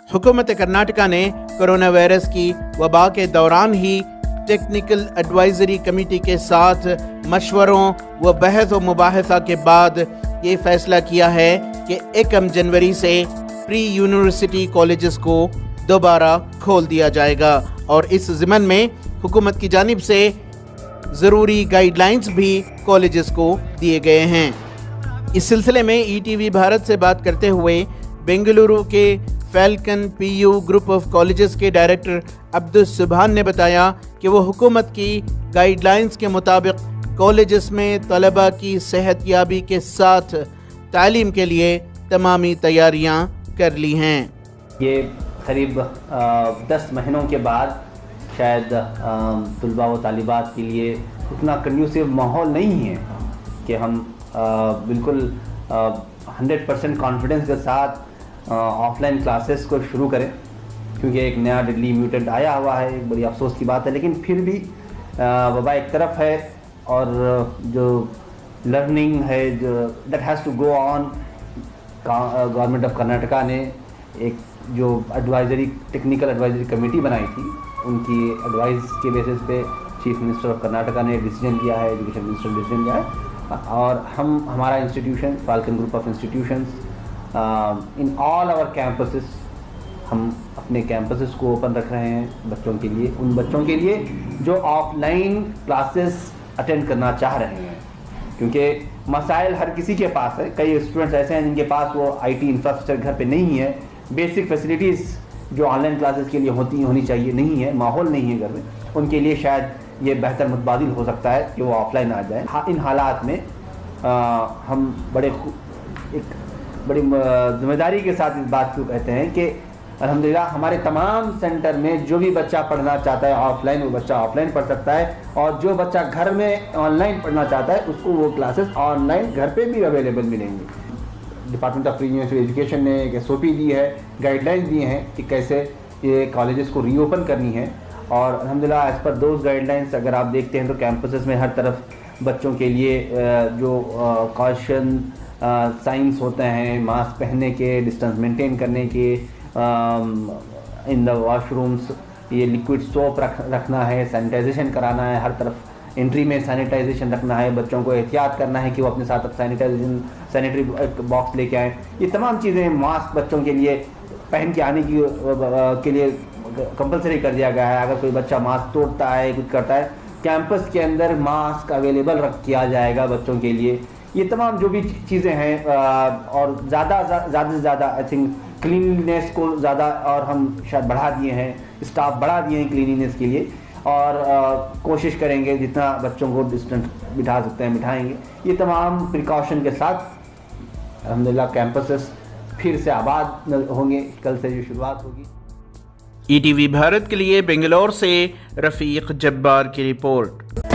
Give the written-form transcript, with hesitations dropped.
हुकूमत कर्नाटका ने corona virus की वबा के दौरान ही टेक्निकल एडवाइजरी कमेटी के साथ मशवरों व बहस व मुबाहसा के बाद ये फैसला किया है कि 1 जनवरी से प्री यूनिवर्सिटी कॉलेजेस को दोबारा खोल दिया जाएगा और इस ज़िमन में हुकूमत की जानिब से ज़रूरी गाइडलाइंस भी कॉलेजेस को दिए गए हैं। इस सिलसिले में ETV भारत से बात करते हुए बेंगलुरु के falcon PU group of colleges के डायरेक्टर अब्दुल सुबहान ने बताया कि वो हुकूमत की गाइडलाइंस के मुताबिक कॉलेजेस में तलबा की सेहतयाबी के साथ तालीम के लिए तमामी तैयारियां कर ली हैं। ये करीब 10 महीनों के बाद शायद तलबा व तालिबात के लिए उतना कंड्यूसिव माहौल नहीं है कि हम बिल्कुल 100% कॉन्फिडेंस के साथ ऑफलाइन क्लासेस को शुरू करें, क्योंकि एक नया डेडली म्यूटेंट आया हुआ है। एक बड़ी अफसोस की बात है, लेकिन फिर भी वबा एक तरफ है और जो लर्निंग है जो that has to go on, government of Karnataka ने एक जो टेक्निकल एडवाइजरी कमेटी बनाई थी, उनकी एडवाइस के बेसिस पे चीफ मिनिस्टर ऑफ कर्नाटका ने डिसीजन लिया है, एजुकेशन मिनिस्टर ने डिसीजन लिया है और हमारा institution Falcon group of institutions in all our campuses, हम अपने कैंपसेस को ओपन रख रहे हैं बच्चों के लिए, उन बच्चों के लिए जो ऑफलाइन क्लासेस अटेंड करना चाह रहे हैं, क्योंकि मसाइल हर किसी के पास है। कई स्टूडेंट्स ऐसे हैं जिनके पास वो IT इंफ्रास्ट्रक्चर घर पे नहीं है, बेसिक फैसिलिटीज़ जो ऑनलाइन क्लासेस के लिए होनी चाहिए नहीं है, माहौल नहीं है घर में, उनके लिए शायद ये बेहतर मुतबादिल हो सकता है कि वो ऑफलाइन आ जाए। इन हालात में हम बड़ी जिम्मेदारी के साथ इस बात को कहते हैं कि अल्हम्दुलिल्लाह हमारे तमाम सेंटर में जो भी बच्चा पढ़ना चाहता है ऑफलाइन, वो बच्चा ऑफलाइन पढ़ सकता है, और जो बच्चा घर में ऑनलाइन पढ़ना चाहता है उसको वो क्लासेस ऑनलाइन घर पे भी अवेलेबल मिलेंगी। Department of pre university education ने एक SOP दी है, गाइडलाइंस दिए हैं कि कैसे ये कॉलेजेस को रीओपन करनी है, और अल्हम्दुलिल्लाह एज़ पर दोज गाइडलाइंस अगर आप देखते हैं तो कैंपसेस में हर तरफ बच्चों के लिए जो कॉशन साइंस होते हैं, मास्क पहनने के, डिस्टेंस मेंटेन करने के, इन द वॉशरूम्स ये लिक्विड सोप रखना है, सैनिटाइजेशन कराना है, हर तरफ एंट्री में सैनिटाइजेशन रखना है, बच्चों को एहतियात करना है कि वो अपने साथ सैनिटरी बॉक्स लेके आएँ। ये तमाम चीज़ें मास्क बच्चों के लिए पहन के आने के लिए कंपलसरी कर दिया गया है। अगर कोई बच्चा मास्क तोड़ता है, कुछ करता है, कैंपस के अंदर मास्क अवेलेबल किया जाएगा बच्चों के लिए। ये तमाम जो भी चीज़ें हैं और ज़्यादा से ज़्यादा आई थिंक क्लीनलीनेस को ज़्यादा और हम शायद बढ़ा दिए हैं, स्टाफ बढ़ा दिए हैं क्लीनलीनेस के लिए, और कोशिश करेंगे जितना बच्चों को डिस्टेंस बिठा सकते हैं बिठाएंगे। ये तमाम प्रिकॉशन के साथ अल्हम्दुलिल्लाह कैंपसेस फिर से आबाद होंगे, कल से जो शुरुआत होगी। ETV भारत के लिए बेंगलोर से रफ़ीक जब्बार की रिपोर्ट।